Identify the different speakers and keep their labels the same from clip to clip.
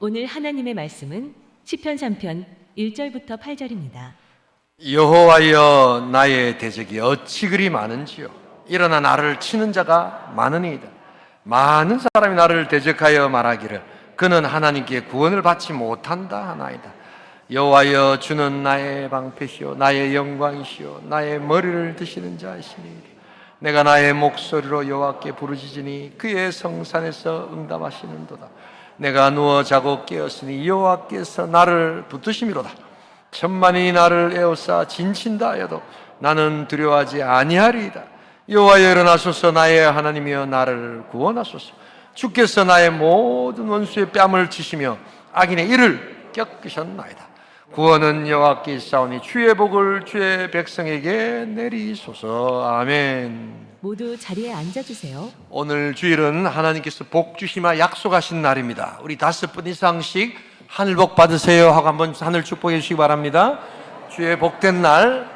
Speaker 1: 오늘 하나님의 말씀은 시편 3편 1절부터 8절입니다.
Speaker 2: 여호와여 나의 대적이 어찌 그리 많은지요. 일어나 나를 치는 자가 많으니이다. 많은 사람이 나를 대적하여 말하기를 그는 하나님께 구원을 받지 못한다 하나이다. 여호와여 주는 나의 방패시오 나의 영광이시오 나의 머리를 드시는 자이시니 내가 나의 목소리로 여호와께 부르짖으니 그의 성산에서 응답하시는도다. 내가 누워 자고 깨었으니 여호와께서 나를 붙드심이로다. 천만이 나를 에워싸 진친다 하여도 나는 두려워하지 아니하리이다. 여호와여 일어나소서 나의 하나님이여 나를 구원하소서. 주께서 나의 모든 원수의 뺨을 치시며 악인의 이를 꺾으셨나이다. 구원은 여호와께 있사오니 주의 복을 주의 백성에게 내리소서. 아멘.
Speaker 1: 모두 자리에 앉아주세요.
Speaker 2: 오늘 주일은 하나님께서 복 주시마 약속하신 날입니다. 우리 5분 이상씩 하늘 복 받으세요 하고 한번 하늘 축복해 주시기 바랍니다. 주의 복된 날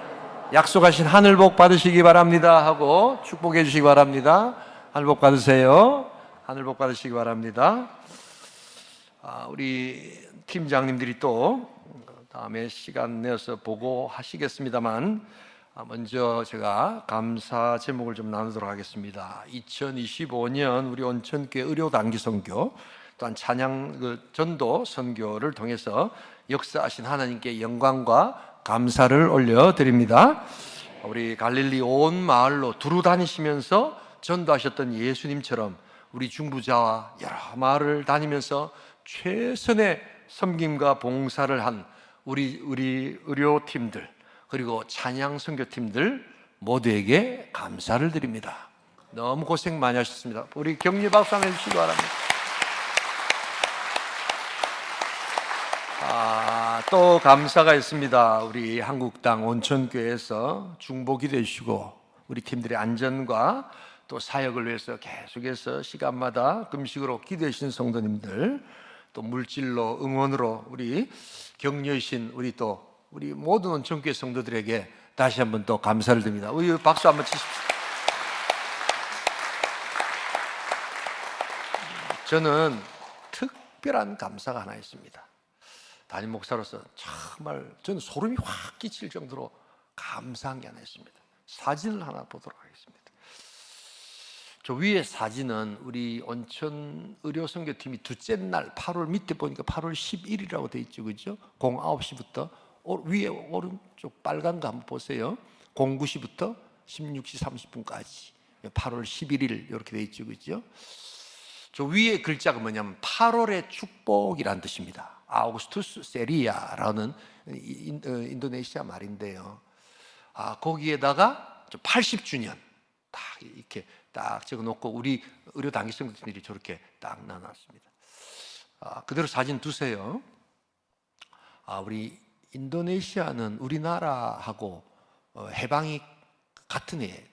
Speaker 2: 약속하신 하늘 복 받으시기 바랍니다 하고 축복해 주시기 바랍니다. 하늘 복 받으세요. 하늘 복 받으시기 바랍니다. 우리 팀장님들이 또 다음에 시간 내어서 보고 하시겠습니다만 먼저 제가 감사 제목을 좀 나누도록 하겠습니다. 2025년 우리 온천교회 의료 단기 선교 또한 찬양 전도 선교를 통해서 역사하신 하나님께 영광과 감사를 올려드립니다. 우리 갈릴리 온 마을로 두루 다니시면서 전도하셨던 예수님처럼 우리 중부자와 여러 마을을 다니면서 최선의 섬김과 봉사를 한 우리 의료팀들 그리고 찬양 선교팀들 모두에게 감사를 드립니다. 너무 고생 많이 하셨습니다. 우리 격려 박수 한번 해주시기 바랍니다. 또 감사가 있습니다. 우리 한국당 온천교회에서 중보 기도해 주시고 우리 팀들의 안전과 또 사역을 위해서 계속해서 시간마다 금식으로 기도해 주신 성도님들 또 물질로 응원으로 우리 격려이신 우리 모든 온천교회 성도들에게 다시 한번 또 감사를 드립니다. 우리 박수 한번 치십시오. 저는 특별한 감사가 하나 있습니다. 담임 목사로서 정말 저는 소름이 확 끼칠 정도로 감사한 게 하나 있습니다. 사진을 하나 보도록 하겠습니다. 저 위에 사진은 우리 온천 의료선교팀이 둘째 날 8월 밑에 보니까 8월 10일이라고 돼 있죠, 그죠? 09시부터 위에 오른쪽 빨간 거 한번 보세요. 09시부터 16시 30분까지 8월 11일 이렇게 돼 있죠, 그죠? 저 위에 글자가 뭐냐면 8월의 축복이라는 뜻입니다. 아우구스투스 세리아라는 인도네시아 말인데요. 거기에다가 80주년 딱 이렇게 딱 적어놓고 우리 의료 단기성들이 저렇게 딱 나눴습니다. 그대로 사진 두세요. 우리 인도네시아는 우리나라하고 해방이 같은 해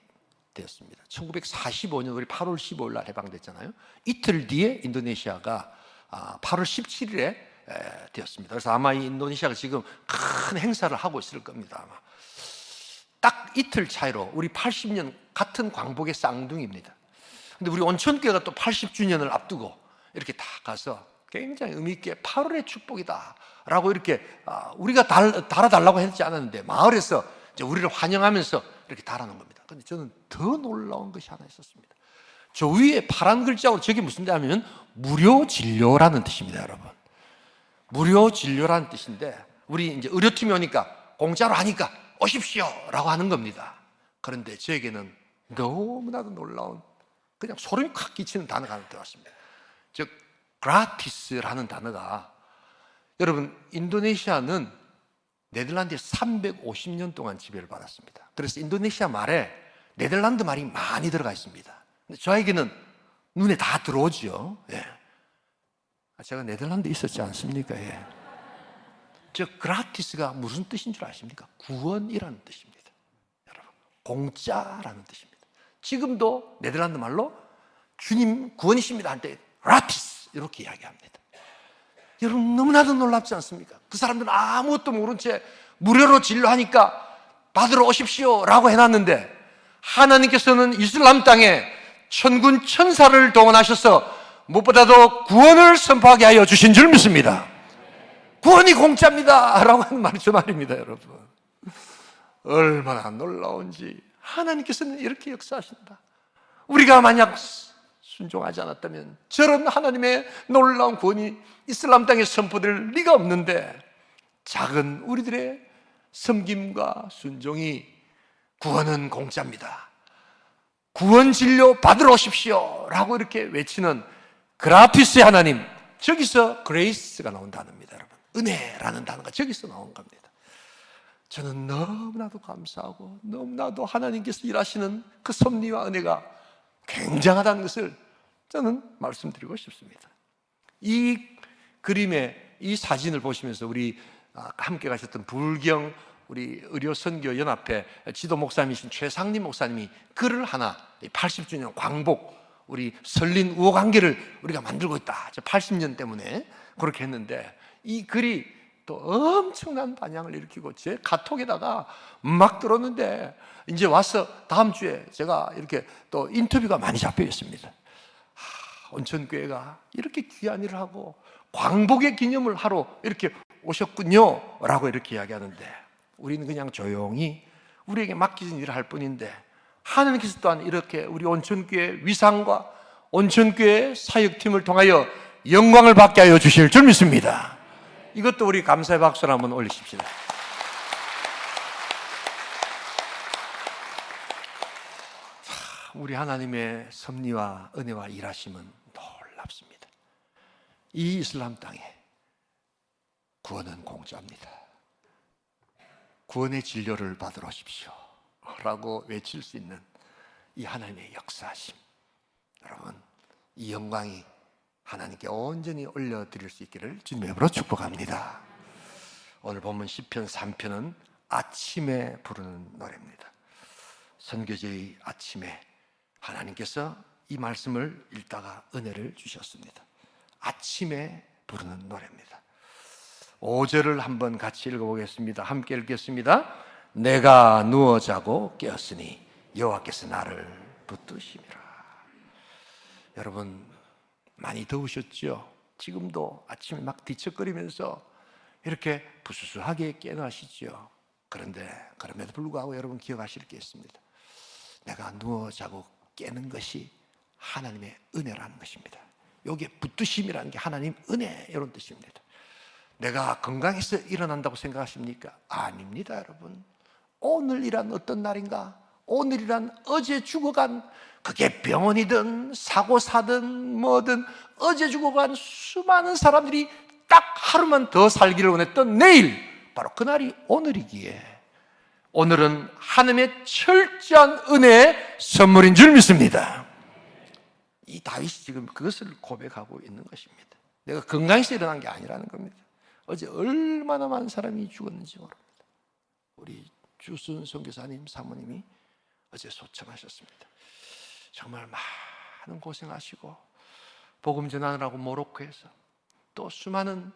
Speaker 2: 되었습니다. 1945년 우리 8월 15일 날 해방됐잖아요. 이틀 뒤에 인도네시아가 8월 17일에 되었습니다. 그래서 아마 이 인도네시아가 지금 큰 행사를 하고 있을 겁니다. 아마 딱 이틀 차이로 우리 80년 같은 광복의 쌍둥이입니다. 근데 우리 온천교회가 또 80주년을 앞두고 이렇게 다 가서 굉장히 의미 있게 8월의 축복이다 라고 이렇게 우리가 달아달라고 했지 않았는데 마을에서 이제 우리를 환영하면서 이렇게 달아놓은 겁니다. 근데 저는 더 놀라운 것이 하나 있었습니다. 저 위에 파란 글자로 저게 무슨 뜻이냐면 무료 진료라는 뜻입니다, 여러분. 무료 진료라는 뜻인데 우리 이제 의료팀이 오니까 공짜로 하니까 오십시오 라고 하는 겁니다. 그런데 저에게는 너무나도 놀라운 그냥 소름이 확 끼치는 단어가 하나 들어왔습니다. 즉 gratis라는 단어가 여러분 인도네시아는 네덜란드에 350년 동안 지배를 받았습니다. 그래서 인도네시아 말에 네덜란드 말이 많이 들어가 있습니다. 근데 저에게는 눈에 다 들어오죠. 예. 제가 네덜란드에 있었지 않습니까? 예. 저 gratis가 무슨 뜻인 줄 아십니까? 구원이라는 뜻입니다. 여러분, 공짜라는 뜻입니다. 지금도 네덜란드 말로 주님 구원이십니다 할 때 gratis 이렇게 이야기합니다. 여러분 너무나도 놀랍지 않습니까? 그 사람들은 아무것도 모른 채 무료로 진료하니까 받으러 오십시오 라고 해놨는데 하나님께서는 이슬람 땅에 천군 천사를 동원하셔서 무엇보다도 구원을 선포하게 하여 주신 줄 믿습니다. 구원이 공짜입니다 라고 하는 말이 저 말입니다. 여러분, 얼마나 놀라운지. 하나님께서는 이렇게 역사하신다. 우리가 만약 순종하지 않았다면 저런 하나님의 놀라운 구원이 이슬람 땅에 선포될 리가 없는데, 작은 우리들의 섬김과 순종이 구원은 공짜입니다, 구원 진료 받으러 오십시오 라고 이렇게 외치는 그라티스의 하나님, 저기서 그레이스가 나온 단어입니다. 여러분, 은혜라는 단어가 저기서 나온 겁니다. 저는 너무나도 감사하고 너무나도 하나님께서 일하시는 그 섭리와 은혜가 굉장하다는 것을 저는 말씀드리고 싶습니다. 이 그림의 이 사진을 보시면서 우리 함께 가셨던 불경 우리 의료선교연합회 지도 목사님이신 최상림 목사님이 글을 하나, 80주년 광복 우리 설린 우호관계를 우리가 만들고 있다, 저 80년 때문에 그렇게 했는데, 이 글이 또 엄청난 반향을 일으키고 제 카톡에다가 막 들었는데, 이제 와서 다음 주에 제가 이렇게 또 인터뷰가 많이 잡혀 있습니다. 온천교회가 이렇게 귀한 일을 하고 광복의 기념을 하러 이렇게 오셨군요 라고 이렇게 이야기하는데, 우리는 그냥 조용히 우리에게 맡겨진 일을 할 뿐인데, 하나님께서 또한 이렇게 우리 온천교회 위상과 온천교회 사역팀을 통하여 영광을 받게 하여 주실 줄 믿습니다. 이것도 우리 감사의 박수를 한번 올리십시다. 우리 하나님의 섭리와 은혜와 일하심은 놀랍습니다. 이 이슬람 땅에 구원은 공짜입니다. 구원의 진료를 받으러 오십시오 라고 외칠 수 있는 이 하나님의 역사하심, 여러분, 이 영광이 하나님께 온전히 올려드릴 수 있기를 주님의 이름으로 축복합니다. 오늘 본문 시편 3편은 아침에 부르는 노래입니다. 선교제의 아침에 하나님께서 이 말씀을 읽다가 은혜를 주셨습니다. 아침에 부르는 노래입니다. 5절을 한번 같이 읽어보겠습니다. 함께 읽겠습니다. 내가 누워 자고 깨었으니 여호와께서 나를 붙드심이라. 여러분, 많이 더우셨죠? 지금도 아침에 막 뒤척거리면서 이렇게 부스스하게 깨어나시죠? 그런데 그럼에도 불구하고 여러분 기억하실 게 있습니다. 내가 누워 자고 깨는 것이 하나님의 은혜라는 것입니다. 여기에 붙드심이라는 게 하나님 은혜, 이런 뜻입니다. 내가 건강해서 일어난다고 생각하십니까? 아닙니다, 여러분. 오늘이란 어떤 날인가? 오늘이란 어제 죽어간, 그게 병원이든 사고사든 뭐든 어제 죽어간 수많은 사람들이 딱 하루만 더 살기를 원했던 내일, 바로 그날이 오늘이기에 오늘은 하나님의 철저한 은혜의 선물인 줄 믿습니다. 이 다윗이 지금 그것을 고백하고 있는 것입니다. 내가 건강해서 일어난 게 아니라는 겁니다. 어제 얼마나 많은 사람이 죽었는지 모릅니다. 우리 주순 선교사님 사모님이 어제 소천하셨습니다. 정말 많은 고생하시고 복음 전하느라고 모로코에서 또 수많은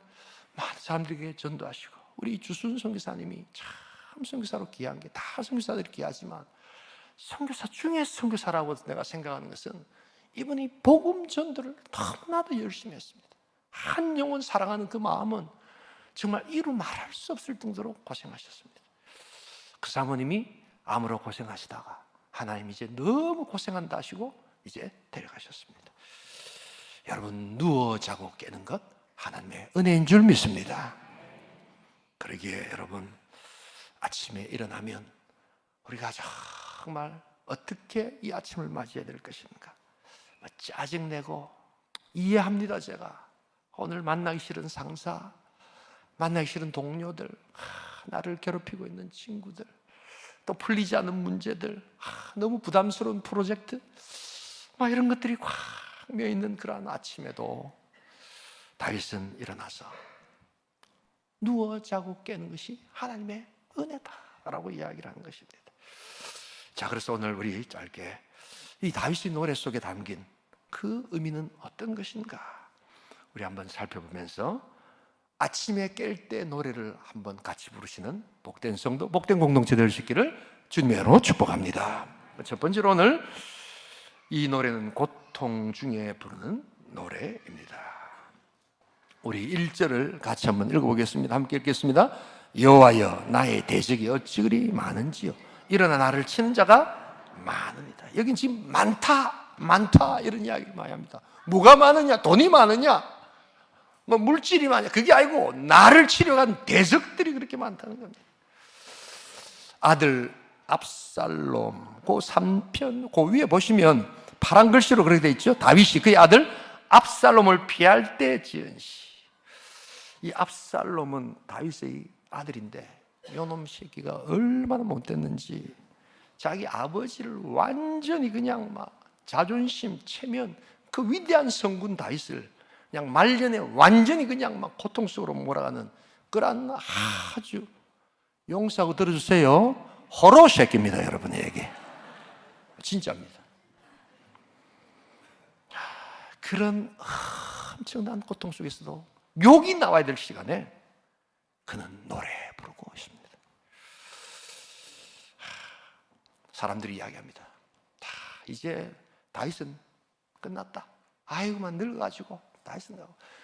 Speaker 2: 많은 사람들에게 전도하시고, 우리 주순 선교사님이 참 선교사로 귀한 게, 다 선교사들이 귀하지만 선교사 중에 선교사라고 내가 생각하는 것은 이분이 복음 전도를 너무나도 열심히 했습니다. 한 영혼 사랑하는 그 마음은 정말 이루 말할 수 없을 정도로 고생하셨습니다. 그 사모님이 암으로 고생하시다가 하나님이 이제 너무 고생한다 하시고 이제 데려가셨습니다. 여러분, 누워 자고 깨는 것 하나님의 은혜인 줄 믿습니다. 그러기에 여러분, 아침에 일어나면 우리가 정말 어떻게 이 아침을 맞이해야 될 것인가, 짜증내고, 이해합니다. 제가 오늘 만나기 싫은 상사, 만나기 싫은 동료들, 나를 괴롭히고 있는 친구들, 또 풀리지 않은 문제들, 너무 부담스러운 프로젝트, 막 이런 것들이 꽉 메어있는 그러한 아침에도 다윗은 일어나서 누워 자고 깨는 것이 하나님의 은혜다라고 이야기를 하는 것입니다. 자, 그래서 오늘 우리 짧게 이 다윗의 노래 속에 담긴 그 의미는 어떤 것인가 우리 한번 살펴보면서 아침에 깰 때 노래를 한번 같이 부르시는 복된 성도, 복된 공동체 될 수 있기를 주님의 이름으로 축복합니다. 첫 번째로 오늘 이 노래는 고통 중에 부르는 노래입니다. 우리 1절을 같이 한번 읽어보겠습니다. 함께 읽겠습니다. 여호와여 나의 대적이 어찌 그리 많은지요. 일어나 나를 치는 자가 많으니라. 여긴 지금 많다 이런 이야기를 많이 합니다. 뭐가 많으냐? 돈이 많으냐? 뭐 물질이 많으냐? 그게 아니고 나를 치려고 한 대적들이 그렇게 많다는 겁니다. 아들 압살롬 그 3편 그 위에 보시면 파란 글씨로 그렇게 되어 있죠. 다윗이 그의 아들 압살롬을 피할 때 지은 시. 이 압살롬은 다윗의 아들인데 요놈 새끼가 얼마나 못됐는지 자기 아버지를 완전히 그냥 막 자존심, 체면, 그 위대한 성군 다윗을 그냥 말년에 완전히 그냥 막 고통 속으로 몰아가는 그런 아주 용서하고 들어주세요. 호로 새끼입니다, 여러분에게. 진짜입니다. 그런 엄청난 고통 속에서도 욕이 나와야 될 시간에 그는 노래 부르고 있습니다. 사람들이 이야기합니다. 다 이제 다윗은 끝났다. 아이고만 늙어가지고 다윗은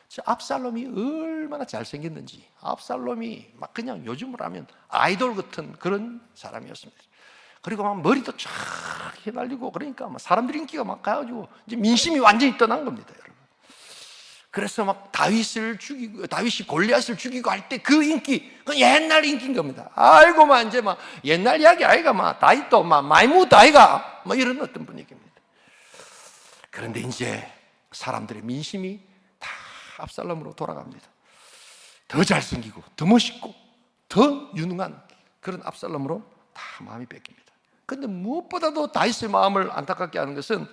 Speaker 2: 저 압살롬이 얼마나 잘생겼는지. 압살롬이 막 그냥 요즘으로 하면 아이돌 같은 그런 사람이었습니다. 그리고 막 머리도 쫙 휘날리고 그러니까 막 사람들 인기가 막 가가지고 이제 민심이 완전히 떠난 겁니다, 여러분. 그래서 막 다윗이 골리앗을 죽이고 할 때 그 인기, 그 옛날 인기인 겁니다. 아이고, 막 이제 막 옛날 이야기 아이가 막 다윗도 막 마이무드 아이가 뭐 이런 어떤 분위기입니다. 그런데 이제 사람들의 민심이 다 압살롬으로 돌아갑니다. 더 잘생기고, 더 멋있고, 더 유능한 그런 압살롬으로 다 마음이 뺏깁니다. 그런데 무엇보다도 다윗의 마음을 안타깝게 하는 것은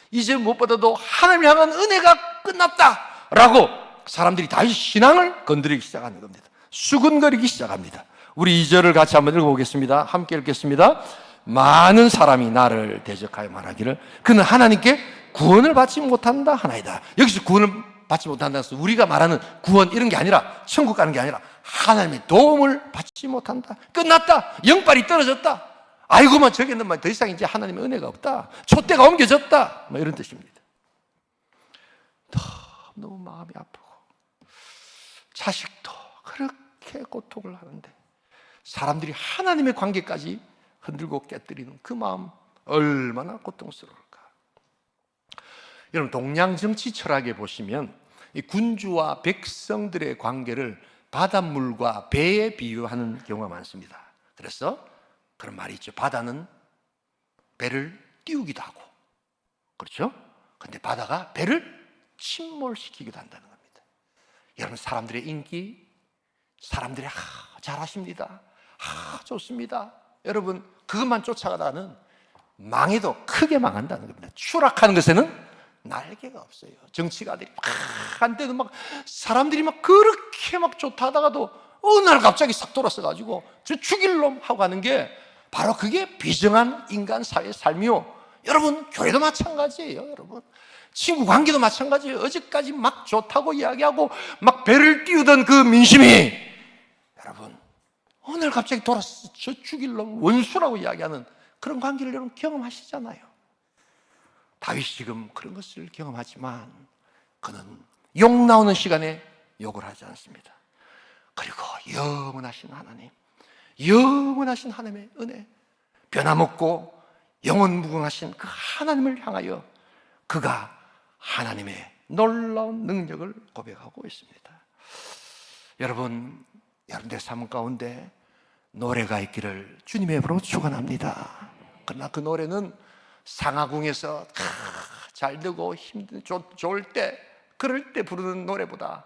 Speaker 2: 이제 무엇보다도 하나님을 향한 은혜가 끝났다라고 사람들이 다윗 신앙을 건드리기 시작하는 겁니다. 수근거리기 시작합니다. 우리 2절을 같이 한번 읽어보겠습니다. 함께 읽겠습니다. 많은 사람이 나를 대적하여 말하기를 그는 하나님께 구원을 받지 못한다 하나이다. 여기서 구원을 받지 못한다는 것은 우리가 말하는 구원 이런 게 아니라 천국 가는 게 아니라 하나님의 도움을 받지 못한다. 끝났다. 영빨이 떨어졌다. 아이고만 저기는 더 이상 이제 하나님의 은혜가 없다. 촛대가 옮겨졌다. 뭐 이런 뜻입니다. 너무 마음이 아프고 자식도 그렇게 고통을 하는데 사람들이 하나님의 관계까지 흔들고 깨뜨리는 그 마음 얼마나 고통스러울까. 여러분 동양 정치 철학에 보시면 이 군주와 백성들의 관계를 바닷물과 배에 비유하는 경우가 많습니다. 그래서 그런 말이 있죠. 바다는 배를 띄우기도 하고, 그렇죠? 근데 바다가 배를 침몰시키기도 한다는 겁니다. 여러분 사람들의 인기, 사람들이 잘하십니다. 좋습니다. 여러분 그것만 쫓아가다는 망해도 크게 망한다는 겁니다. 추락하는 것에는 날개가 없어요. 정치가들이 한때는 막 사람들이 막 그렇게 막 좋다 하다가도 어느 날 갑자기 싹 돌아서 가지고 저 죽일 놈 하고 하는 게 바로 그게 비정한 인간 사회의 삶이요. 여러분 교회도 마찬가지예요. 여러분 친구 관계도 마찬가지예요. 어제까지 막 좋다고 이야기하고 막 배를 띄우던 그 민심이 여러분 오늘 갑자기 돌아서 저 죽일 놈 원수라고 이야기하는 그런 관계를 여러분 경험하시잖아요. 다윗이 지금 그런 것을 경험하지만 그는 욕 나오는 시간에 욕을 하지 않습니다. 그리고 영원하신 하나님, 영원하신 하나님의 은혜, 변함없고 영원무궁하신 그 하나님을 향하여 그가 하나님의 놀라운 능력을 고백하고 있습니다. 여러분들 삶 가운데 노래가 있기를 주님의 이름으로 축원합니다. 그러나 그 노래는 상하궁에서 잘 되고 힘든 좋을 때 그럴 때 부르는 노래보다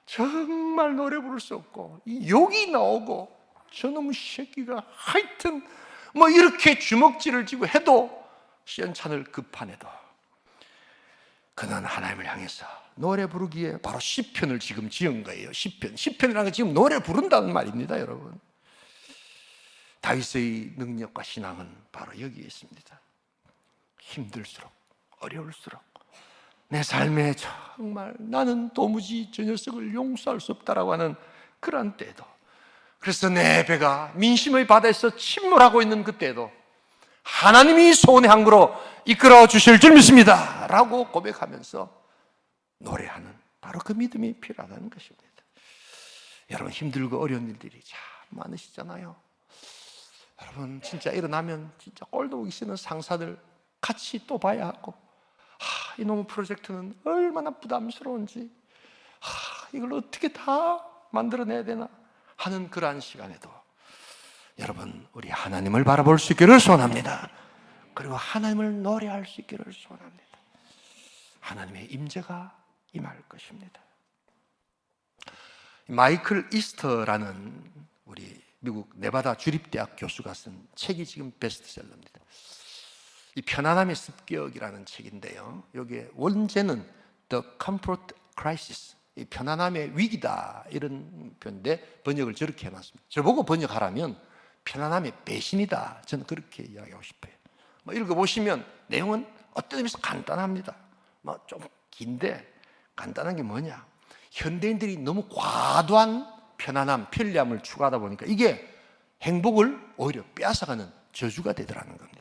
Speaker 2: 정말 노래 부를 수 없고 욕이 나오고 저놈의 새끼가 하여튼 뭐 이렇게 주먹질을 쥐고 해도 시원찮을 급한에도 그는 하나님을 향해서 노래 부르기에 바로 시편을 지금 지은 거예요. 시편이라는 게 지금 노래 부른다는 말입니다, 여러분. 다윗의 능력과 신앙은 바로 여기에 있습니다. 힘들수록 어려울수록 내 삶에 정말 나는 도무지 저 녀석을 용서할 수 없다라고 하는 그런 때도, 그래서 내 배가 민심의 바다에서 침몰하고 있는 그때도 하나님이 소원의 항구로 이끌어 주실 줄 믿습니다 라고 고백하면서 노래하는 바로 그 믿음이 필요하다는 것입니다. 여러분, 힘들고 어려운 일들이 참 많으시잖아요. 여러분, 진짜 일어나면 진짜 꼴도 보기 싫은 상사들 같이 또 봐야 하고, 이놈의 프로젝트는 얼마나 부담스러운지, 이걸 어떻게 다 만들어내야 되나 하는 그러한 시간에도 여러분, 우리 하나님을 바라볼 수 있기를 소원합니다. 그리고 하나님을 노래할 수 있기를 소원합니다. 하나님의 임재가 임할 것입니다. 마이클 이스터라는 우리 미국 네바다 주립대학 교수가 쓴 책이 지금 베스트셀러입니다. 이 편안함의 습격이라는 책인데요, 여기에 원제는 The Comfort Crisis, 이 편안함의 위기다, 이런 표현인데 번역을 저렇게 해놨습니다. 저보고 번역하라면 편안함의 배신이다, 저는 그렇게 이야기하고 싶어요. 읽어보시면 내용은 어떤 의미에서 간단합니다. 좀 긴데 간단한 게 뭐냐, 현대인들이 너무 과도한 편안함, 편리함을 추구하다 보니까 이게 행복을 오히려 빼앗아가는 저주가 되더라는 겁니다.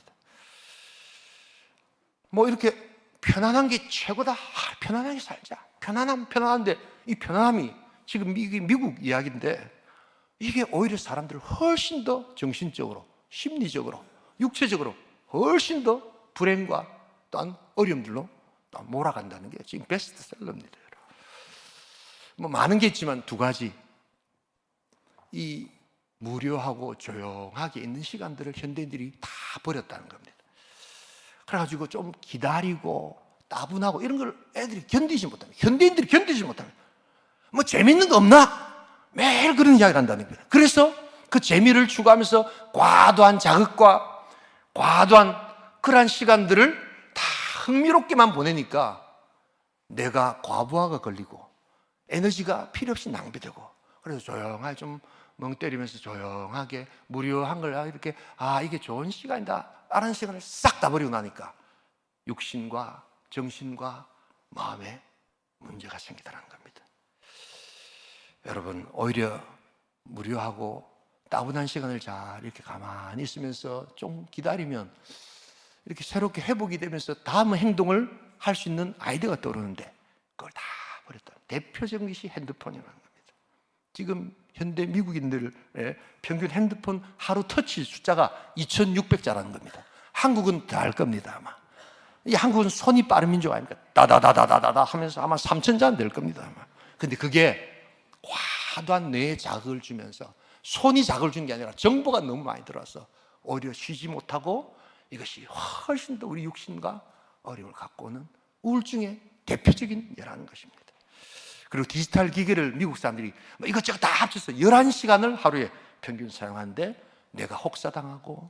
Speaker 2: 이렇게 편안한 게 최고다, 편안하게 살자, 편안한데 이 편안함이 지금 미국 이야기인데 이게 오히려 사람들을 훨씬 더 정신적으로, 심리적으로, 육체적으로 훨씬 더 불행과 또한 어려움들로 또 몰아간다는 게 지금 베스트셀러입니다. 많은 게 있지만 두 가지, 이 무료하고 조용하게 있는 시간들을 현대인들이 다 버렸다는 겁니다. 그래가지고 좀 기다리고 따분하고 이런 걸 애들이 견디지 못합니다. 현대인들이 견디지 못합니다. 재밌는 거 없나? 매일 그런 이야기를 한다는 겁니다. 그래서 그 재미를 추구하면서 과도한 자극과 과도한 그러한 시간들을 다 흥미롭게만 보내니까 내가 과부하가 걸리고 에너지가 필요 없이 낭비되고, 그래서 조용하게 좀 멍 때리면서 조용하게 무료한 걸 이렇게 이게 좋은 시간이다 라는 시간을 싹 다 버리고 나니까 육신과 정신과 마음에 문제가 생기더라는 겁니다. 여러분, 오히려 무료하고 따분한 시간을 잘 이렇게 가만히 있으면서 좀 기다리면 이렇게 새롭게 회복이 되면서 다음 행동을 할 수 있는 아이디어가 떠오르는데 그걸 다 버렸다. 대표적인 것이 핸드폰이라는 겁니다. 지금 현대 미국인들의 평균 핸드폰 하루 터치 숫자가 2,600자라는 겁니다. 한국은 더 할 겁니다, 아마. 이 한국은 손이 빠른 민족 아닙니까? 다다다다다다 하면서 아마 3,000자는 될 겁니다, 아마. 근데 그게 과도한 뇌에 자극을 주면서 손이 자극을 주는 게 아니라 정보가 너무 많이 들어와서 오히려 쉬지 못하고 이것이 훨씬 더 우리 육신과 어려움을 갖고 오는 우울증의 대표적인 예라는 것입니다. 그리고 디지털 기기를 미국 사람들이 이것저것 다 합쳐서 11시간을 하루에 평균 사용하는데 내가 혹사당하고,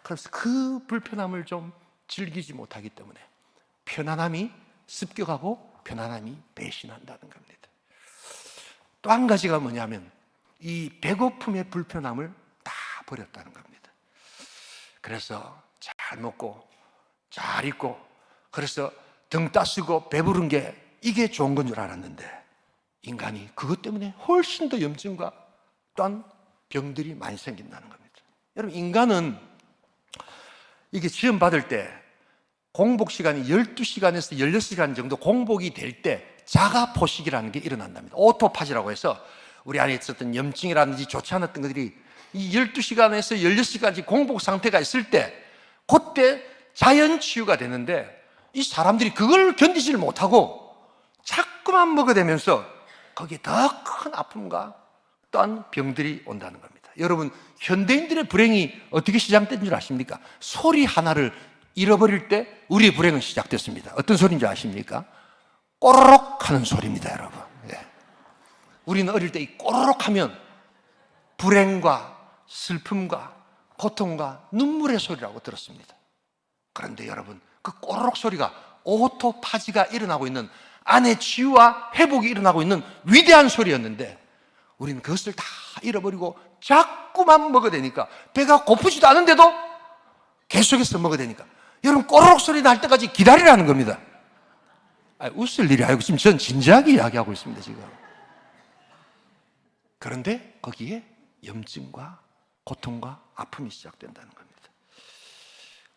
Speaker 2: 그래서 그 불편함을 좀 즐기지 못하기 때문에 편안함이 습격하고 편안함이 배신한다는 겁니다. 또 한 가지가 뭐냐면 이 배고픔의 불편함을 다 버렸다는 겁니다. 그래서 잘 먹고 잘 입고, 그래서 등 따쓰고 배부른 게 이게 좋은 건 줄 알았는데 인간이 그것 때문에 훨씬 더 염증과 또한 병들이 많이 생긴다는 겁니다. 여러분, 인간은 이게 시험 받을 때 공복 시간이 12시간에서 16시간 정도 공복이 될 때 자가 포식이라는 게 일어난답니다. 오토파지라고 해서 우리 안에 있었던 염증이라든지 좋지 않았던 것들이 이 12시간에서 16시간까지 공복 상태가 있을 때 그때 자연 치유가 되는데 이 사람들이 그걸 견디지를 못하고 자꾸만 먹어대면서 거기에 더 큰 아픔과 또한 병들이 온다는 겁니다. 여러분, 현대인들의 불행이 어떻게 시작된 줄 아십니까? 소리 하나를 잃어버릴 때 우리의 불행은 시작됐습니다. 어떤 소리인지 아십니까? 꼬르륵 하는 소리입니다, 여러분. 예. 우리는 어릴 때 이 꼬르륵 하면 불행과 슬픔과 고통과 눈물의 소리라고 들었습니다. 그런데 여러분, 그 꼬르륵 소리가 오토파지가 일어나고 있는, 안의 치유와 회복이 일어나고 있는 위대한 소리였는데 우리는 그것을 다 잃어버리고 자꾸만 먹어대니까, 배가 고프지도 않은데도 계속해서 먹어대니까 여러분, 꼬르륵 소리 날 때까지 기다리라는 겁니다. 웃을 일이 아니고 지금 전 진지하게 이야기하고 있습니다, 지금. 그런데 거기에 염증과 고통과 아픔이 시작된다는 겁니다.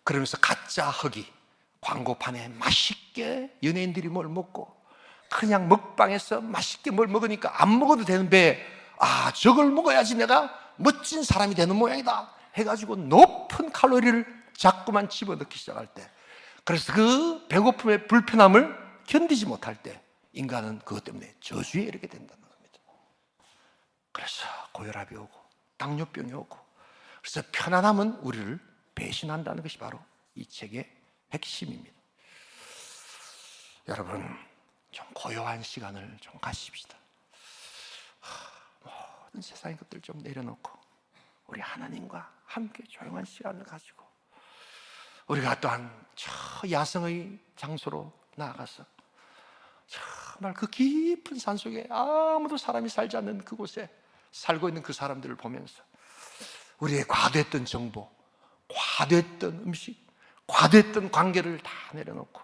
Speaker 2: 그러면서 가짜 허기, 광고판에 맛있게 연예인들이 뭘 먹고 그냥 먹방에서 맛있게 뭘 먹으니까 안 먹어도 되는 배에 저걸 먹어야지 내가 멋진 사람이 되는 모양이다 해가지고 높은 칼로리를 자꾸만 집어넣기 시작할 때, 그래서 그 배고픔의 불편함을 견디지 못할 때 인간은 그것 때문에 저주에 이르게 된다는 겁니다. 그래서 고혈압이 오고 당뇨병이 오고, 그래서 편안함은 우리를 배신한다는 것이 바로 이 책의 핵심입니다. 여러분, 좀 고요한 시간을 좀 가십시다. 모든 세상의 것들 좀 내려놓고 우리 하나님과 함께 조용한 시간을 가지고 우리가 또한 저 야성의 장소로 나아가서 정말 그 깊은 산속에 아무도 사람이 살지 않는 그곳에 살고 있는 그 사람들을 보면서 우리의 과도했던 정보, 과도했던 음식, 과도했던 관계를 다 내려놓고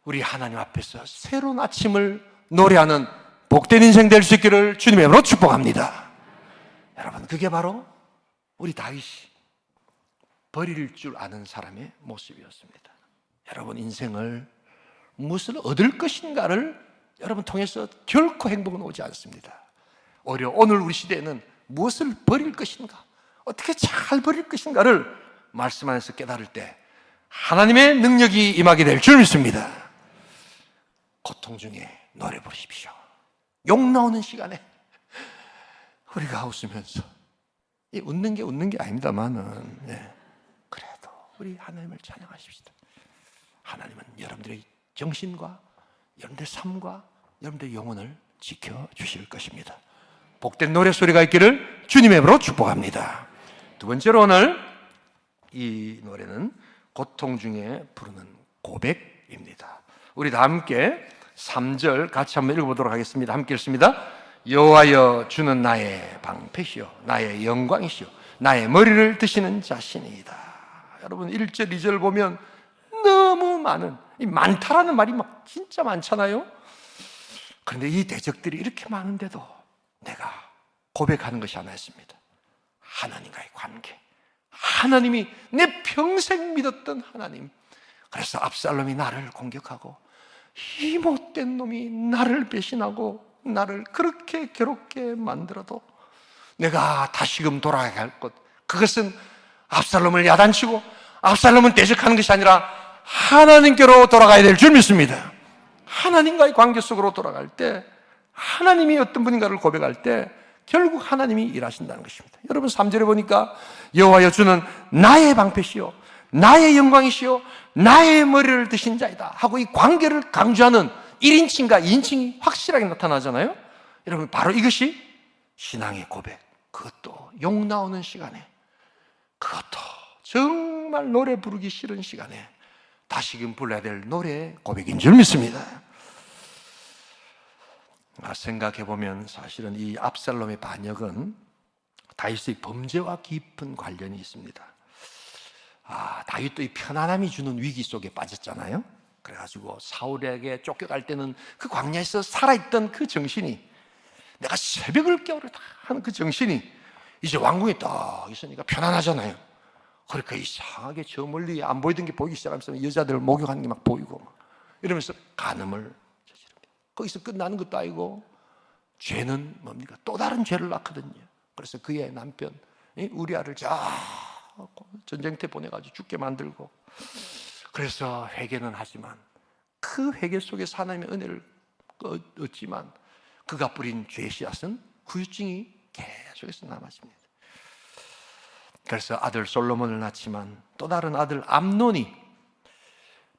Speaker 2: 우리 하나님 앞에서 새로운 아침을 노래하는 복된 인생 될 수 있기를 주님의 이름으로 축복합니다. 여러분, 그게 바로 우리 다윗이 버릴 줄 아는 사람의 모습이었습니다. 여러분, 인생을 무엇을 얻을 것인가를 여러분 통해서 결코 행복은 오지 않습니다. 오히려 오늘 우리 시대에는 무엇을 버릴 것인가, 어떻게 잘 버릴 것인가를 말씀 안에서 깨달을 때 하나님의 능력이 임하게 될 줄 믿습니다. 고통 중에 노래 부르십시오. 욕 나오는 시간에 우리가 웃으면서, 이 웃는 게 아닙니다만은, 그래도 우리 하나님을 찬양하십시다. 하나님은 여러분들의 정신과 여러분들의 삶과 여러분들의 영혼을 지켜주실 것입니다. 복된 노래소리가 있기를 주님의 이름으로 축복합니다. 두 번째로 오늘 이 노래는 고통 중에 부르는 고백입니다. 우리 다 함께 3절 같이 한번 읽어보도록 하겠습니다. 함께 읽습니다. 여호와여, 주는 나의 방패시요 나의 영광이시요 나의 머리를 드시는 자신이다. 여러분, 1절 2절 보면 너무 많은, 이 많다라는 말이 막 진짜 많잖아요. 그런데 이 대적들이 이렇게 많은데도 내가 고백하는 것이 하나 있습니다. 하나님과의 관계, 하나님이 내 평생 믿었던 하나님. 그래서 압살롬이 나를 공격하고 이 못된 놈이 나를 배신하고 나를 그렇게 괴롭게 만들어도 내가 다시금 돌아가야 할 것, 그것은 압살롬을 야단치고 압살롬을 대적하는 것이 아니라 하나님께로 돌아가야 될 줄 믿습니다. 하나님과의 관계 속으로 돌아갈 때, 하나님이 어떤 분인가를 고백할 때 결국 하나님이 일하신다는 것입니다. 여러분, 3절에 보니까 여호와여, 주는 나의 방패시요 나의 영광이시요 나의 머리를 드신 자이다 하고 이 관계를 강조하는 1인칭과 2인칭이 확실하게 나타나잖아요. 여러분, 바로 이것이 신앙의 고백, 그것도 욕 나오는 시간에, 그것도 정말 노래 부르기 싫은 시간에 다시금 불러야 될 노래의 고백인 줄 믿습니다. 생각해보면 사실은 이 압살롬의 반역은 다윗의 범죄와 깊은 관련이 있습니다. 다윗도 이 편안함이 주는 위기 속에 빠졌잖아요. 그래가지고 사울에게 쫓겨갈 때는 그 광야에서 살아있던 그 정신이, 내가 새벽을 깨우려다 하는 그 정신이 이제 왕궁에 딱 있으니까 편안하잖아요. 그러니까 이상하게 저 멀리 안 보이던 게 보이기 시작하면서 여자들을 목욕하는 게 막 보이고 막 이러면서 간음을 저지릅니다. 거기서 끝나는 것도 아니고 죄는 뭡니까? 또 다른 죄를 낳거든요. 그래서 그의 남편 우리아를 전쟁터에 보내가지고 죽게 만들고, 그래서 회개는 하지만 그 회개 속에서 하나님의 은혜를 얻지만 그가 뿌린 죄의 씨앗은 후유증이 계속해서 남아집니다. 그래서 아들 솔로몬을 낳지만 또 다른 아들 암논이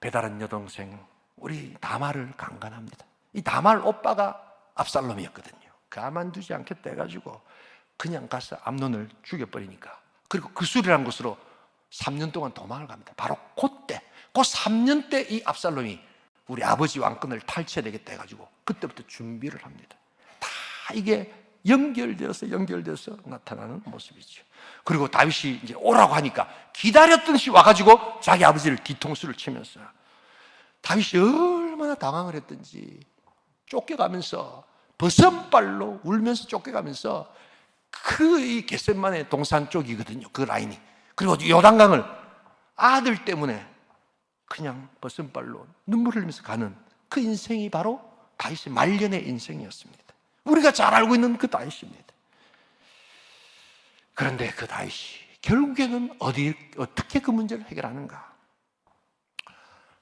Speaker 2: 배다른 여동생 우리 다말을 강간합니다. 이 다말 오빠가 압살롬이었거든요. 가만두지 않겠다 해가지고 그냥 가서 암논을 죽여버리니까, 그리고 그 수리란 곳으로 3년 동안 도망을 갑니다. 바로 그때, 그 3년 때 이 압살롬이 우리 아버지 왕권을 탈취해야 되겠다 해가지고 그때부터 준비를 합니다. 다 이게 연결되어서 나타나는 모습이죠. 그리고 다윗이 이제 오라고 하니까 기다렸던 시 와가지고 자기 아버지를 뒤통수를 치면서, 다윗이 얼마나 당황을 했던지 쫓겨가면서 버선발로 울면서 쫓겨가면서 이 겟셋만의 동산 쪽이거든요, 그 라인이. 그리고 요단강을 아들 때문에 그냥 버선발로 눈물을 흘리면서 가는 그 인생이 바로 다윗의 말년의 인생이었습니다. 우리가 잘 알고 있는 그 다윗입니다. 그런데 그 다윗이 결국에는 어떻게 그 문제를 해결하는가?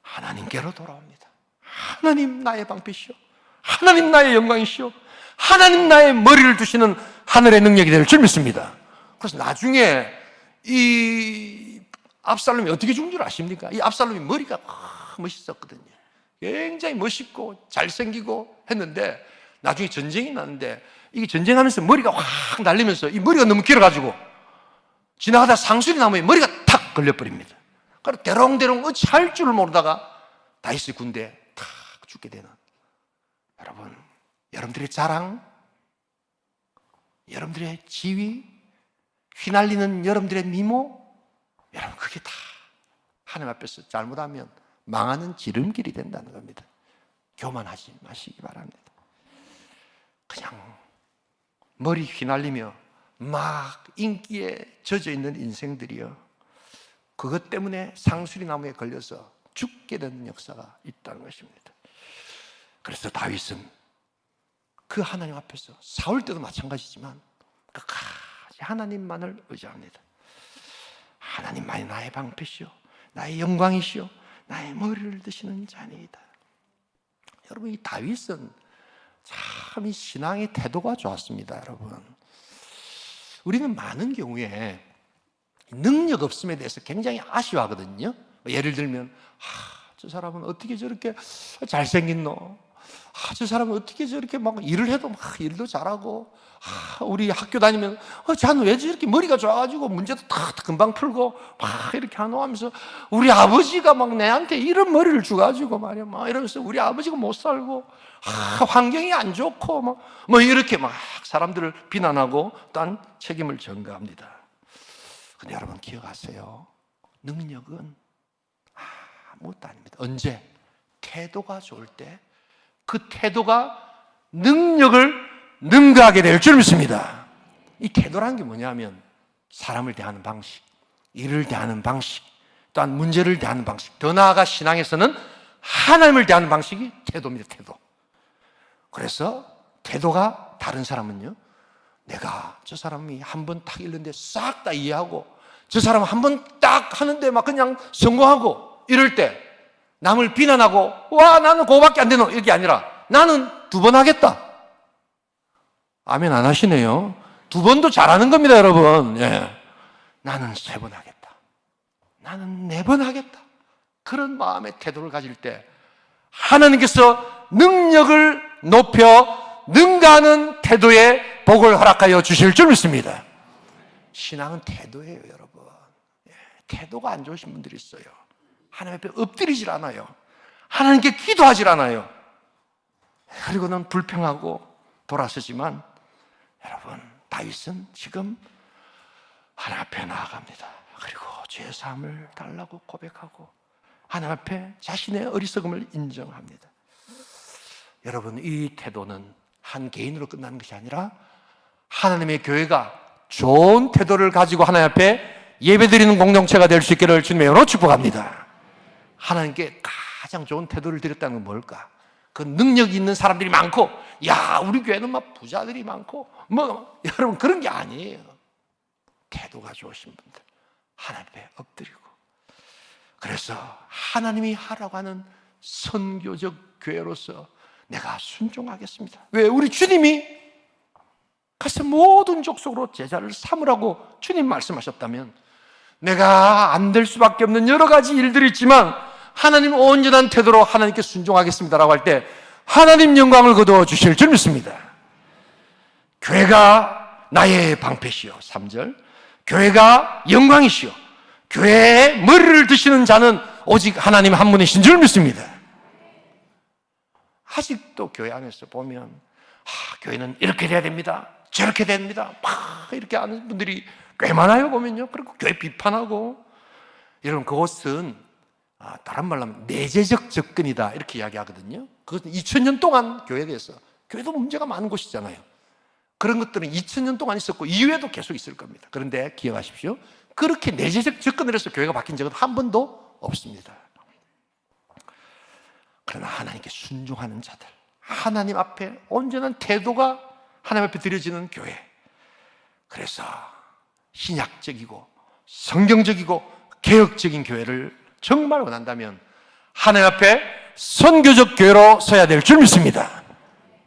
Speaker 2: 하나님께로 돌아옵니다. 하나님 나의 방패시오, 하나님 나의 영광이시오, 하나님 나의 머리를 두시는 하늘의 능력이 될 줄 믿습니다. 그래서 나중에 이 압살롬이 어떻게 죽은 줄 아십니까? 이 압살롬이 머리가 멋있었거든요. 굉장히 멋있고 잘생기고 했는데 나중에 전쟁이 났는데 이게 전쟁하면서 머리가 확 날리면서 이 머리가 너무 길어가지고 지나가다 상수리 나무에 머리가 탁 걸려버립니다. 그래서 대롱대롱 어찌 할 줄을 모르다가 다윗의 군대에 탁 죽게 되는, 여러분, 여러분들의 자랑, 여러분들의 지위, 휘날리는 여러분들의 미모, 여러분 그게 다 하나님 앞에서 잘못하면 망하는 지름길이 된다는 겁니다. 교만하지 마시기 바랍니다. 그냥 머리 휘날리며 막 인기에 젖어 있는 인생들이요, 그것 때문에 상수리 나무에 걸려서 죽게 되는 역사가 있다는 것입니다. 그래서 다윗은 그 하나님 앞에서, 사울 때도 마찬가지지만 끝까지 하나님만을 의지합니다. 하나님만이 나의 방패시오, 나의 영광이시오, 나의 머리를 드시는 자니이다. 여러분, 이 다윗은 참 이 신앙의 태도가 좋았습니다. 여러분, 우리는 많은 경우에 능력 없음에 대해서 굉장히 아쉬워하거든요. 예를 들면 저 사람은 어떻게 저렇게 잘생겼노? 저 사람은 어떻게 저렇게 막 일을 해도 막 일도 잘하고, 우리 학교 다니면 쟤는 왜 저렇게 머리가 좋아가지고 문제도 다 금방 풀고 막 이렇게 하노 하면서, 우리 아버지가 막 내한테 이런 머리를 주가지고 말이야 막 이러면서 우리 아버지가 못 살고 환경이 안 좋고 뭐 이렇게 막 사람들을 비난하고 딴 책임을 전가합니다. 근데 여러분 기억하세요. 능력은 아무것도 아닙니다. 언제? 태도가 좋을 때 그 태도가 능력을 능가하게 될 줄 믿습니다. 이 태도라는 게 뭐냐면 사람을 대하는 방식, 일을 대하는 방식, 또한 문제를 대하는 방식, 더 나아가 신앙에서는 하나님을 대하는 방식이 태도입니다. 태도. 그래서 태도가 다른 사람은요, 내가 저 사람이 한 번 딱 읽는데 싹 다 이해하고, 저 사람은 한 번 딱 하는데 막 그냥 성공하고, 이럴 때 남을 비난하고 와 나는 그거밖에 안 되노 이게 아니라 나는 2번 하겠다. 아멘 안 하시네요. 2번도 잘하는 겁니다, 여러분. 예. 나는 3번 하겠다. 나는 4번 하겠다. 그런 마음의 태도를 가질 때 하나님께서 능력을 높여 능가하는 태도의 복을 허락하여 주실 줄 믿습니다. 신앙은 태도예요, 여러분. 예. 태도가 안 좋으신 분들이 있어요. 하나님 앞에 엎드리질 않아요. 하나님께 기도하질 않아요. 그리고는 불평하고 돌아서지만, 여러분, 다윗은 지금 하나님 앞에 나아갑니다. 그리고 죄 사함을 달라고 고백하고 하나님 앞에 자신의 어리석음을 인정합니다. 여러분, 이 태도는 한 개인으로 끝나는 것이 아니라 하나님의 교회가 좋은 태도를 가지고 하나님 앞에 예배드리는 공동체가 될 수 있기를 주님의 이름으로 축복합니다. 하나님께 가장 좋은 태도를 드렸다는 건 뭘까? 그 능력이 있는 사람들이 많고, 야 우리 교회는 막 부자들이 많고 여러분 그런 게 아니에요. 태도가 좋으신 분들 하나님 앞에 엎드리고, 그래서 하나님이 하라고 하는 선교적 교회로서 내가 순종하겠습니다. 왜? 우리 주님이 가서 모든 족속으로 제자를 삼으라고 주님 말씀하셨다면, 내가 안 될 수밖에 없는 여러 가지 일들이 있지만 하나님 온전한 태도로 하나님께 순종하겠습니다라고 할 때 하나님 영광을 거두어 주실 줄 믿습니다. 교회가 나의 방패시요, 3절, 교회가 영광이시요, 교회의 머리를 드시는 자는 오직 하나님 한 분이신 줄 믿습니다. 아직도 교회 안에서 보면 교회는 이렇게 돼야 됩니다, 저렇게 됩니다 막 이렇게 하는 분들이 꽤 많아요. 보면요. 그리고 교회 비판하고, 여러분 그것은 다른 말로 하면 내재적 접근이다 이렇게 이야기하거든요. 그것은 2000년 동안 교회에 대해서, 교회도 문제가 많은 곳이잖아요. 그런 것들은 2000년 동안 있었고 이후에도 계속 있을 겁니다. 그런데 기억하십시오, 그렇게 내재적 접근을 해서 교회가 바뀐 적은 한 번도 없습니다. 그러나 하나님께 순종하는 자들, 하나님 앞에 온전한 태도가 하나님 앞에 드려지는 교회. 그래서 신약적이고 성경적이고 개혁적인 교회를 정말 원한다면 하나님 앞에 선교적 교회로 서야 될 줄 믿습니다.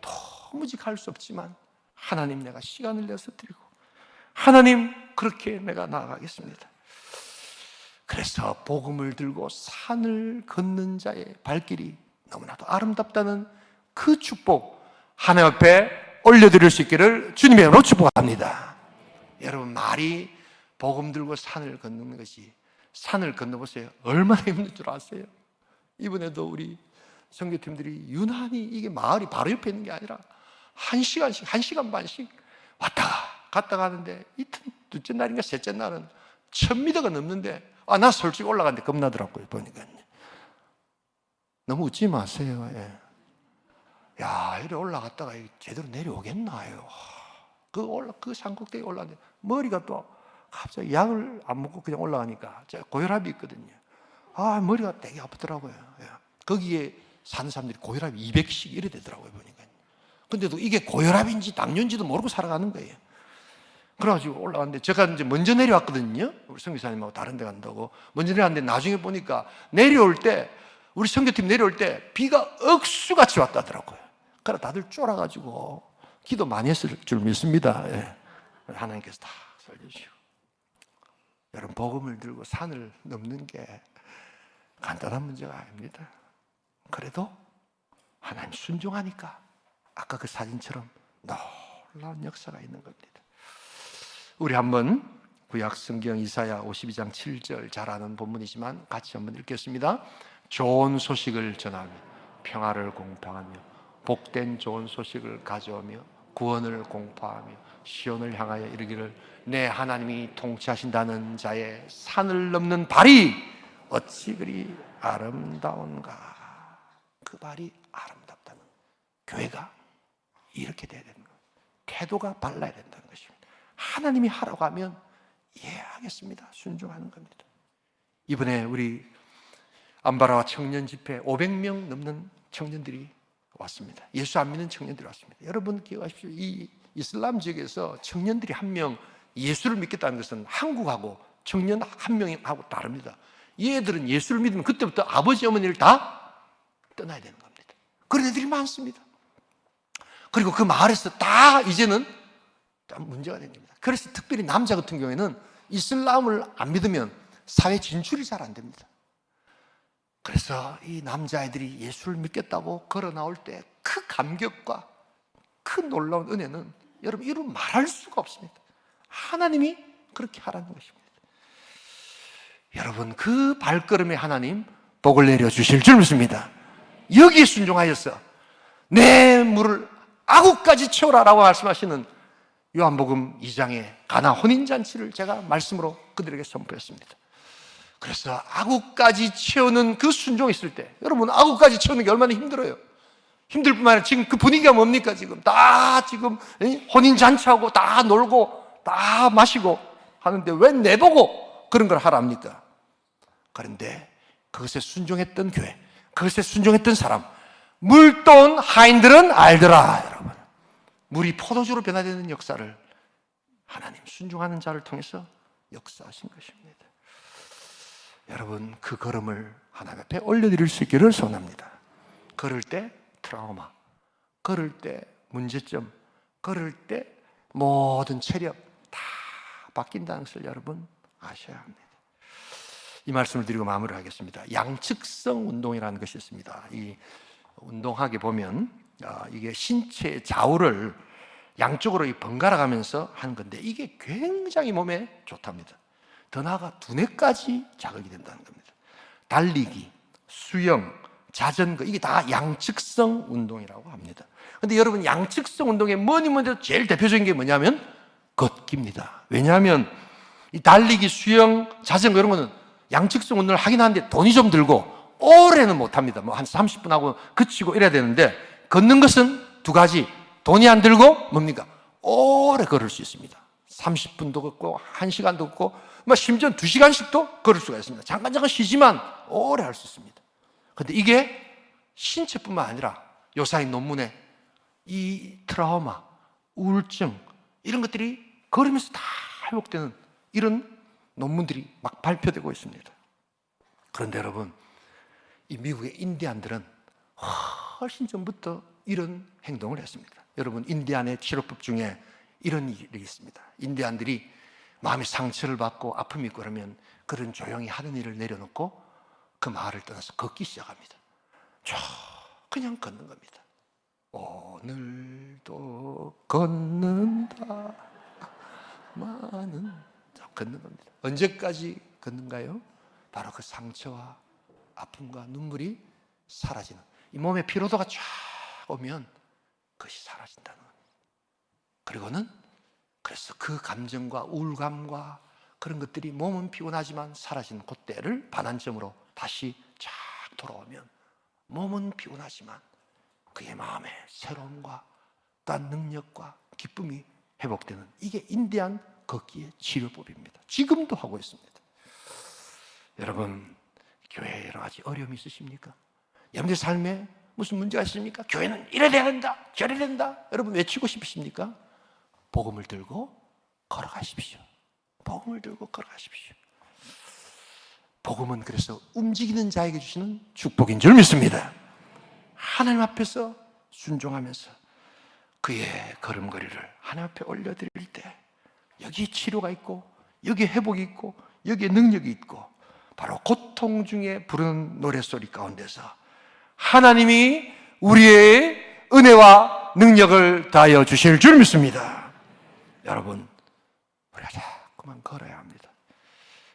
Speaker 2: 도무지 갈 수 없지만 하나님, 내가 시간을 내서 드리고 하나님, 그렇게 내가 나아가겠습니다. 그래서 복음을 들고 산을 걷는 자의 발길이 너무나도 아름답다는 그 축복, 하나님 앞에 올려드릴 수 있기를 주님의 이름으로 축복합니다. 여러분, 말이 복음 들고 산을 걷는 것이, 산을 건너보세요. 얼마나 힘든 줄 아세요? 이번에도 우리 선교팀들이 유난히, 이게 마을이 바로 옆에 있는 게 아니라 1시간씩, 1시간 반씩 왔다가 갔다 가는데, 이틀, 둘째 날인가 셋째 날은 1000m가 넘는데, 나 솔직히 올라갔는데 겁나더라고요, 보니까. 너무 웃지 마세요. 예. 야, 이래 올라갔다가 제대로 내려오겠나요? 그 산꼭대기에 올라갔는데, 머리가 또 갑자기 약을 안 먹고 그냥 올라가니까, 제가 고혈압이 있거든요. 머리가 되게 아프더라고요. 예. 거기에 사는 사람들이 고혈압이 200씩 이래 되더라고요, 보니까. 근데도 이게 고혈압인지 당뇨인지도 모르고 살아가는 거예요. 그래가지고 올라갔는데, 제가 이제 먼저 내려왔거든요. 우리 선교사님하고 다른 데 간다고. 먼저 내려왔는데, 나중에 보니까 내려올 때, 우리 선교팀 내려올 때 비가 억수같이 왔다더라고요. 그래 다들 쫄아가지고 기도 많이 했을 줄 믿습니다. 예. 하나님께서 다 살려주시고. 여러분, 복음을 들고 산을 넘는 게 간단한 문제가 아닙니다. 그래도 하나님 순종하니까 아까 그 사진처럼 놀라운 역사가 있는 겁니다. 우리 한번 구약 성경 이사야 52장 7절, 잘 아는 본문이지만 같이 한번 읽겠습니다. 좋은 소식을 전하며 평화를 공포하며 복된 좋은 소식을 가져오며 구원을 공포하며 시온을 향하여 이르기를 내 하나님이 통치하신다는 자의 산을 넘는 발이 어찌 그리 아름다운가. 그 발이 아름답다는, 교회가 이렇게 돼야 되는 거예요. 태도가 발라야 된다는 것입니다. 하나님이 하라고 하면 이해하겠습니다. 순종하는 겁니다. 이번에 우리 안바라와 청년 집회 500명 넘는 청년들이 왔습니다. 예수 안 믿는 청년들이 왔습니다. 여러분 기억하십시오. 이 이슬람 지역에서 청년들이 한 명 예수를 믿겠다는 것은 한국하고 청년 한 명하고 다릅니다. 얘들은 예수를 믿으면 그때부터 아버지 어머니를 다 떠나야 되는 겁니다. 그런 애들이 많습니다. 그리고 그 마을에서 다 이제는 문제가 됩니다. 그래서 특별히 남자 같은 경우에는 이슬람을 안 믿으면 사회 진출이 잘 안 됩니다. 그래서 이 남자애들이 예수를 믿겠다고 걸어 나올 때 그 감격과 그 놀라운 은혜는 여러분 이루 말할 수가 없습니다. 하나님이 그렇게 하라는 것입니다. 여러분, 그 발걸음에 하나님 복을 내려주실 줄 믿습니다. 여기에 순종하여서 내 물을 아구까지 채우라라고 말씀하시는 요한복음 2장의 가나 혼인잔치를 제가 말씀으로 그들에게 선포했습니다. 그래서 아구까지 채우는 그 순종이 있을 때, 여러분 아구까지 채우는 게 얼마나 힘들어요. 힘들 뿐만 아니라 지금 그 분위기가 뭡니까? 지금 혼인잔치하고 다 놀고 다 마시고 하는데 왜 내보고 그런 걸 하랍니까? 그런데 그것에 순종했던 교회, 그것에 순종했던 사람, 물돈 하인들은 알더라. 여러분, 물이 포도주로 변화되는 역사를 하나님 순종하는 자를 통해서 역사하신 것입니다. 여러분, 그 걸음을 하나님 앞에 올려드릴 수 있기를 소원합니다. 걸을 때 트라우마, 걸을 때 문제점, 걸을 때 모든 체력 다 바뀐다는 것을 여러분 아셔야 합니다. 이 말씀을 드리고 마무리를 하겠습니다. 양측성 운동이라는 것이 있습니다. 이 운동하게 보면 이게 신체의 좌우를 양쪽으로 번갈아 가면서 하는 건데 이게 굉장히 몸에 좋답니다. 더 나아가 두뇌까지 자극이 된다는 겁니다. 달리기, 수영, 자전거, 이게 다 양측성 운동이라고 합니다. 그런데 여러분, 양측성 운동의 뭐니 해도 제일 대표적인 게 뭐냐면 걷기입니다. 왜냐하면 이 달리기, 수영, 자전거 이런 거는 양측성 운동을 하긴 하는데 돈이 좀 들고 오래는 못합니다. 뭐 한 30분 하고 그치고 이래야 되는데, 걷는 것은 두 가지, 돈이 안 들고 뭡니까? 오래 걸을 수 있습니다. 30분도 걷고 1시간도 걷고 심지어 2시간씩도 걸을 수가 있습니다. 잠깐 쉬지만 오래 할 수 있습니다. 그런데 이게 신체뿐만 아니라 요사이 논문에 이 트라우마, 우울증 이런 것들이 걸으면서 다 회복되는 이런 논문들이 막 발표되고 있습니다. 그런데 여러분, 이 미국의 인디안들은 훨씬 전부터 이런 행동을 했습니다. 여러분, 인디안의 치료법 중에 이런 일이 있습니다. 인디안들이 마음의 상처를 받고 아픔이 있고 그러면 그런 조용히 하는 일을 내려놓고 그 마을을 떠나서 걷기 시작합니다. 쭉 그냥 걷는 겁니다. 오늘도 걷는다 많은 걷는 겁니다. 언제까지 걷는가요? 바로 그 상처와 아픔과 눈물이 사라지는, 이 몸의 피로도가 쫙 오면 그것이 사라진다는 겁니다. 그리고는 그래서 그 감정과 우울감과 그런 것들이 몸은 피곤하지만 사라지는 그때를 반환점으로 다시 쫙 돌아오면 몸은 피곤하지만 그의 마음의 새로움과 또한 능력과 기쁨이 회복되는, 이게 인디안 걷기의 치료법입니다. 지금도 하고 있습니다. 여러분, 교회에 여러 가지 어려움이 있으십니까? 여러분들 삶에 무슨 문제가 있습니까? 교회는 이래야 된다, 저래야 된다, 여러분 외치고 싶으십니까? 복음을 들고 걸어가십시오. 복음을 들고 걸어가십시오. 복음은 그래서 움직이는 자에게 주시는 축복인 줄 믿습니다. 하나님 앞에서 순종하면서 그의 걸음걸이를 하나님 앞에 올려드릴 때 여기 치료가 있고 여기 회복이 있고 여기에 능력이 있고, 바로 고통 중에 부르는 노랫소리 가운데서 하나님이 우리의 은혜와 능력을 다하여 주실 줄 믿습니다. 여러분, 우리가 자꾸만 걸어야 합니다.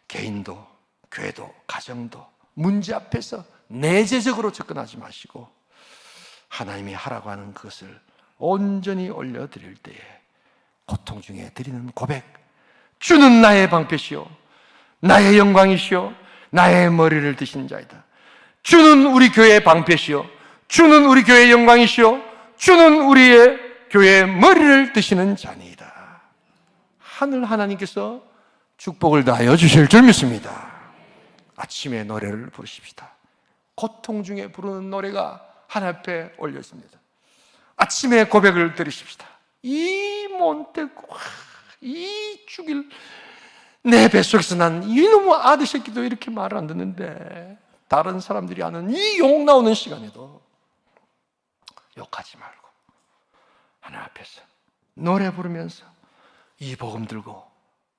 Speaker 2: 개인도 교회도 가정도 문제 앞에서 내재적으로 접근하지 마시고 하나님이 하라고 하는 그것을 온전히 올려드릴 때에 고통 중에 드리는 고백, 주는 나의 방패시오 나의 영광이시오 나의 머리를 드신 자이다. 주는 우리 교회의 방패시오, 주는 우리 교회의 영광이시오, 주는 우리의 교회의 머리를 드시는 자니이다. 하늘 하나님께서 축복을 다하여 주실 줄 믿습니다. 아침에 노래를 부르십시다. 고통 중에 부르는 노래가 하나님 앞에 올렸습니다. 아침에 고백을 드리십시다. 이 몬테고, 이 죽일 내 뱃속에서 난 이놈의 아들 새끼도 이렇게 말을 안 듣는데, 다른 사람들이 하는 이 욕 나오는 시간에도 욕하지 말고 하나님 앞에서 노래 부르면서 이 복음 들고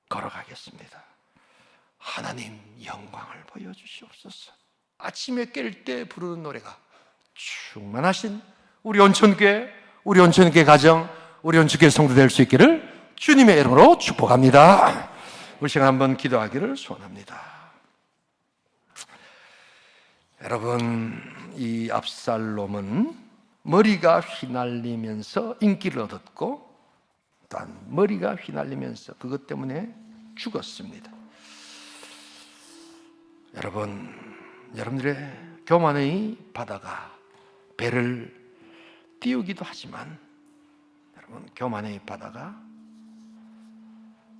Speaker 2: 걸어가겠습니다. 하나님 영광을 보여주시옵소서. 아침에 깰 때 부르는 노래가 충만하신 우리 온천교회, 우리 온천교회 가정, 우리 온천교회 성도 될 수 있기를 주님의 이름으로 축복합니다. 우리 시간 한번 기도하기를 소원합니다. 여러분, 이 압살롬은 머리가 휘날리면서 인기를 얻었고 또한 머리가 휘날리면서 그것 때문에 죽었습니다. 여러분들의 교만의 바다가 배를 띄우기도 하지만, 여러분, 교만의 바다가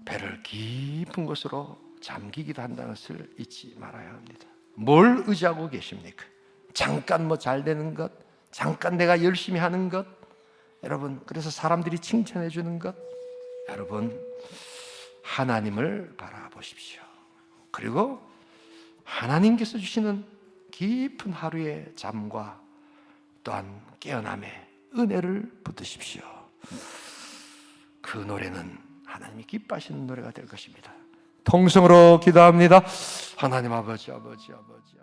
Speaker 2: 배를 깊은 곳으로 잠기기도 한다는 것을 잊지 말아야 합니다. 뭘 의지하고 계십니까? 잠깐 뭐 잘 되는 것, 잠깐 내가 열심히 하는 것, 여러분, 그래서 사람들이 칭찬해 주는 것, 여러분, 하나님을 바라보십시오. 그리고 하나님께서 주시는 깊은 하루의 잠과 또한 깨어남의 은혜를 붙드십시오. 그 노래는 하나님이 기뻐하시는 노래가 될 것입니다. 통성으로 기도합니다. 하나님 아버지, 아버지, 아버지, 아버지.